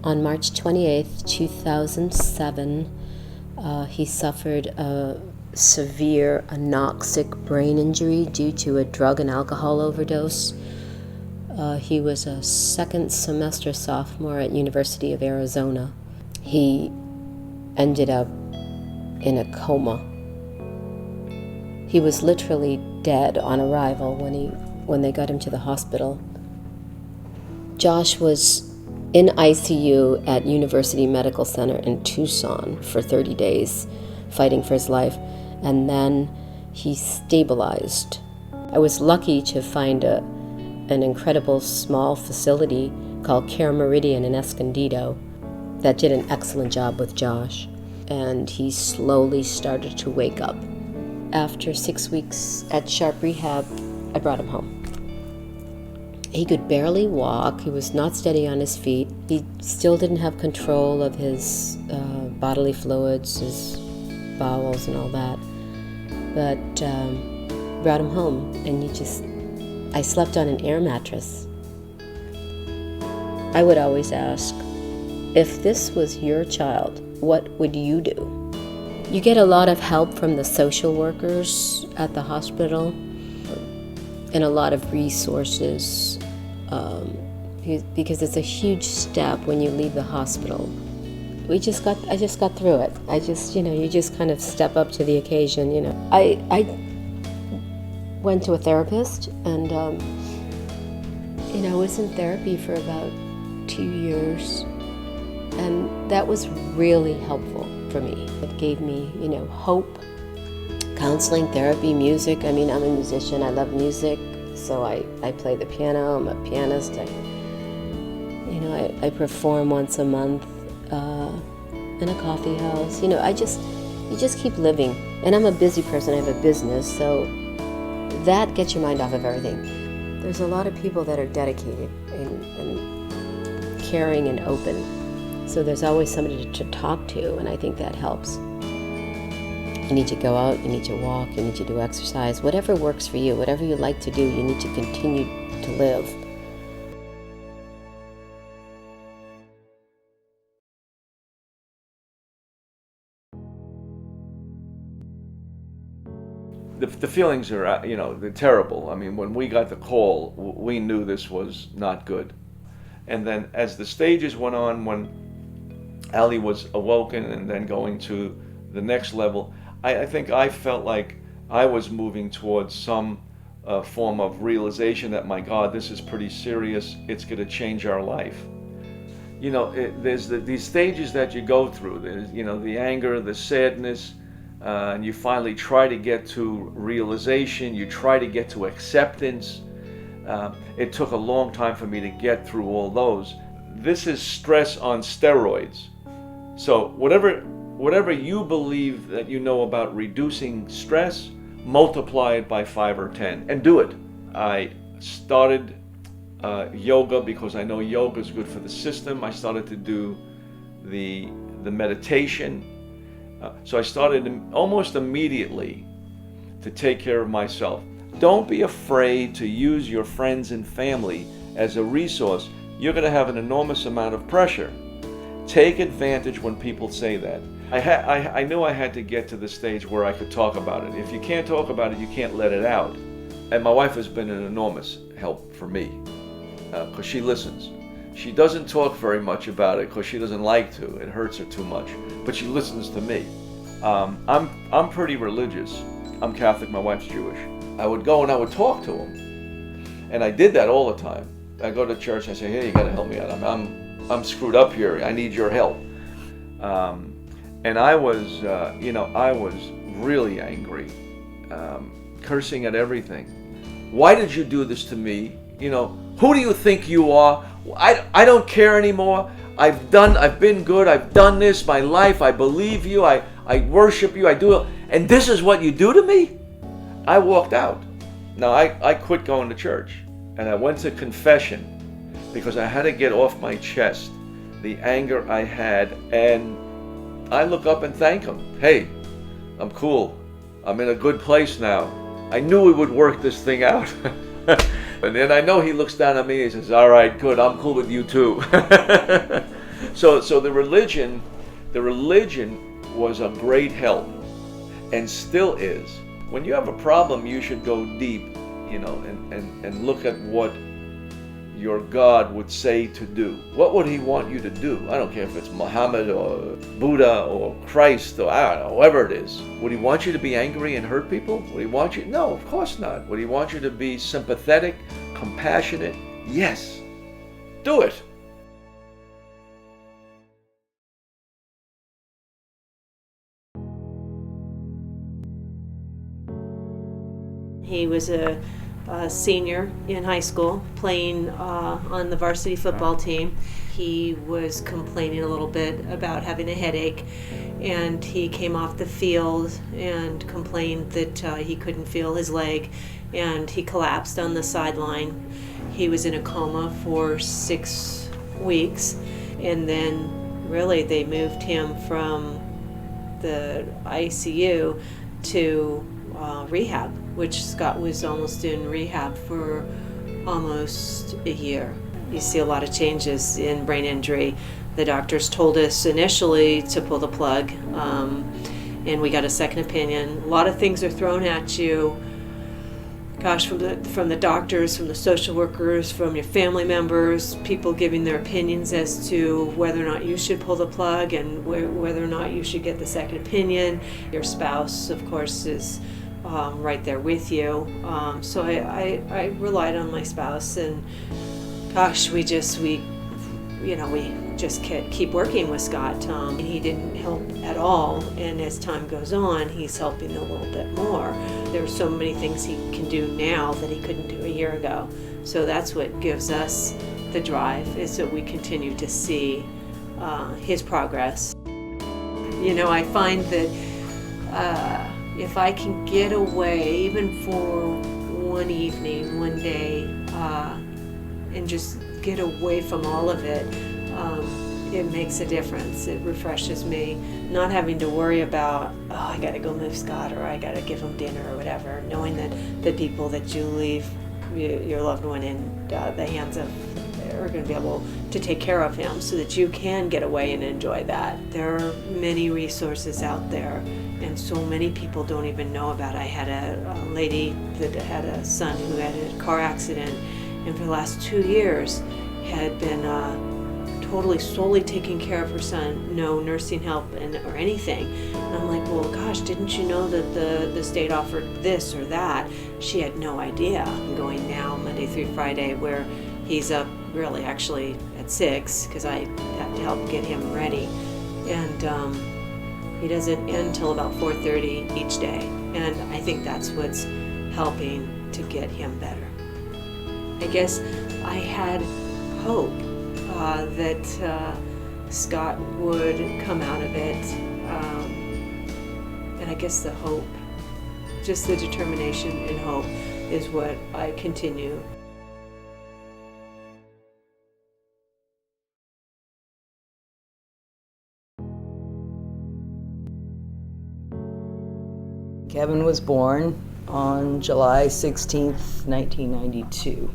On March 28th, 2007, he suffered a severe anoxic brain injury due to a drug and alcohol overdose. He was a second semester sophomore at University of Arizona. He ended up in a coma. He was literally dead on arrival when they got him to the hospital. Josh was in ICU at University Medical Center in Tucson for 30 days, fighting for his life, and then he stabilized. I was lucky to find an incredible small facility called Care Meridian in Escondido that did an excellent job with Josh, and he slowly started to wake up. After 6 weeks at Sharp Rehab, I brought him home. He could barely walk. He was not steady on his feet. He still didn't have control of his bodily fluids, his bowels and all that. But brought him home, and I slept on an air mattress. I would always ask, if this was your child, what would you do? You get a lot of help from the social workers at the hospital and a lot of resources because it's a huge step when you leave the hospital. I just got through it. You just kind of step up to the occasion, I went to a therapist and, I was in therapy for about 2 years, and that was really helpful for me. It gave me, hope. Counseling, therapy, music. I'm a musician. I love music, so I play the piano. I'm a pianist. I perform once a month in a coffee house. You just keep living. And I'm a busy person. I have a business, so that gets your mind off of everything. There's a lot of people that are dedicated and caring and open. So there's always somebody to talk to, and I think that helps. You need to go out, you need to walk, you need to do exercise. Whatever works for you, whatever you like to do, you need to continue to live. The feelings are, they're terrible. When we got the call, we knew this was not good. And then as the stages went on, when Allie was awoken and then going to the next level, I think I felt like I was moving towards some form of realization that, my God, this is pretty serious. It's going to change our life. There's these stages that you go through. There's, the anger, the sadness, and you finally try to get to realization. You try to get to acceptance. It took a long time for me to get through all those. This is stress on steroids. So whatever you believe that you know about reducing stress, multiply it by 5 or 10 and do it. I started yoga because I know yoga is good for the system. I started to do the meditation. So I started almost immediately to take care of myself. Don't be afraid to use your friends and family as a resource. You're going to have an enormous amount of pressure. Take advantage when people say that. I knew I had to get to the stage where I could talk about it. If you can't talk about it, you can't let it out. And my wife has been an enormous help for me because she listens. She doesn't talk very much about it because she doesn't like to. It hurts her too much. But she listens to me. I'm pretty religious. I'm Catholic. My wife's Jewish. I would go and I would talk to them, and I did that all the time. I go to church and I say, "Hey, you got to help me out. I'm screwed up here. I need your help." And I was, I was really angry, cursing at everything. Why did you do this to me? Who do you think you are? I don't care anymore. I've been good. I've done this my life. I believe you. I worship you. I do it. And this is what you do to me? I walked out. Now, I quit going to church, and I went to confession because I had to get off my chest the anger I had, and I look up and thank him. Hey, I'm cool. I'm in a good place now. I knew we would work this thing out. And then I know he looks down at me and he says, "All right, good, I'm cool with you too." So the religion was a great help, and still is. When you have a problem, you should go deep, and look at what your God would say to do. What would he want you to do? I don't care if it's Muhammad or Buddha or Christ or I don't know, whoever it is. Would he want you to be angry and hurt people? Would he want you? No, of course not. Would he want you to be sympathetic, compassionate? Yes. Do it. He was a senior in high school, playing on the varsity football team. He was complaining a little bit about having a headache, and he came off the field and complained that he couldn't feel his leg, and he collapsed on the sideline. He was in a coma for 6 weeks, and then really they moved him from the ICU to rehab, which Scott was almost in rehab for almost a year. You see a lot of changes in brain injury. The doctors told us initially to pull the plug, and we got a second opinion. A lot of things are thrown at you, from the doctors, from the social workers, from your family members, people giving their opinions as to whether or not you should pull the plug and whether or not you should get the second opinion. Your spouse, of course, is right there with you. So I relied on my spouse, and we just keep working with Scott. He didn't help at all, and as time goes on, he's helping a little bit more. There are so many things he can do now that he couldn't do a year ago. So that's what gives us the drive, is that we continue to see his progress. I find that if I can get away, even for one evening, one day, and just get away from all of it, it makes a difference. It refreshes me. Not having to worry about, I gotta go move Scott, or I gotta give him dinner or whatever. Knowing that the people that you leave your loved one in the hands of are going to be able to take care of him, so that you can get away and enjoy that. There are many resources out there, and so many people don't even know about it. I had a lady that had a son who had a car accident, and for the last 2 years had been solely taking care of her son, no nursing help or anything. And I'm like, well, gosh, didn't you know that the state offered this or that? She had no idea. I'm going now Monday through Friday, where he's up really actually at 6, because I have to help get him ready. And he doesn't end until about 4:30 each day. And I think that's what's helping to get him better. I guess I had hope that Scott would come out of it. And I guess the hope, just the determination and hope, is what I continue. Kevin was born on July 16th, 1992.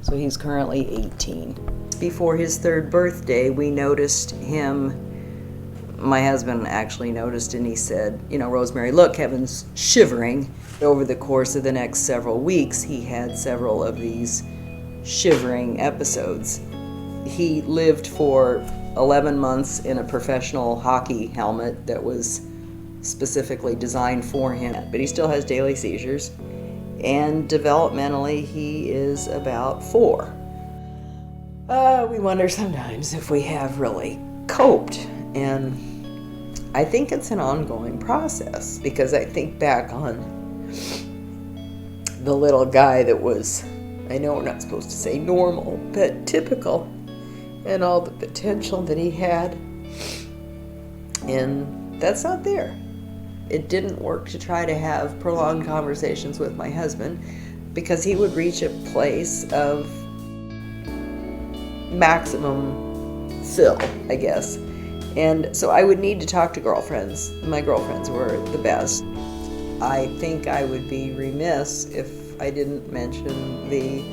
So he's currently 18. Before his 3rd birthday, we noticed him, my husband actually noticed, and he said, Rosemary, look, Kevin's shivering. Over the course of the next several weeks, he had several of these shivering episodes. He lived for 11 months in a professional hockey helmet that was specifically designed for him, but he still has daily seizures. And developmentally, he is about 4. We wonder sometimes if we have really coped, and I think it's an ongoing process, because I think back on the little guy that was, I know we're not supposed to say normal, but typical, and all the potential that he had, and that's not there. It didn't work to try to have prolonged conversations with my husband, because he would reach a place of maximum fill, I guess. And so I would need to talk to girlfriends. My girlfriends were the best. I think I would be remiss if I didn't mention the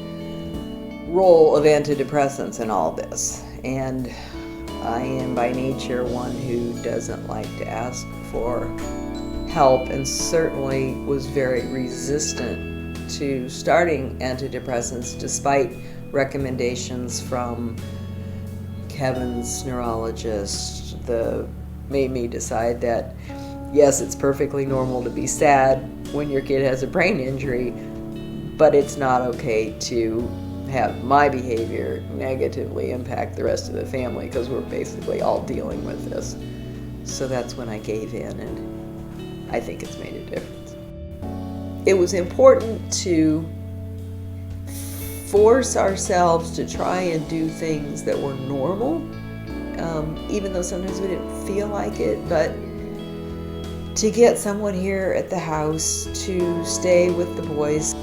role of antidepressants in all this. And I am by nature one who doesn't like to ask for help, and certainly was very resistant to starting antidepressants despite recommendations from Kevin's neurologist. Made me decide that yes, it's perfectly normal to be sad when your kid has a brain injury, but it's not okay to have my behavior negatively impact the rest of the family, because we're basically all dealing with this. So that's when I gave in, and I think it's made a difference. It was important to force ourselves to try and do things that were normal, even though sometimes we didn't feel like it, but to get someone here at the house to stay with the boys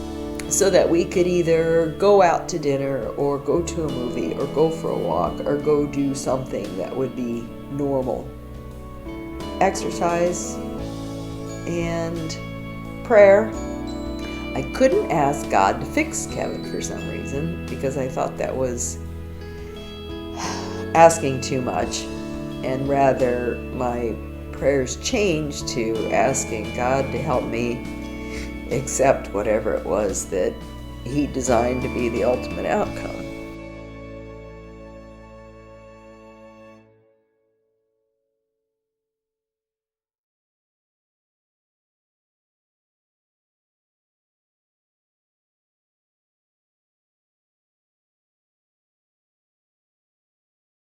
so that we could either go out to dinner or go to a movie or go for a walk or go do something that would be normal. Exercise and prayer. I couldn't ask God to fix Kevin for some reason, because I thought that was asking too much, and rather my prayers changed to asking God to help me accept whatever it was that He designed to be the ultimate outcome.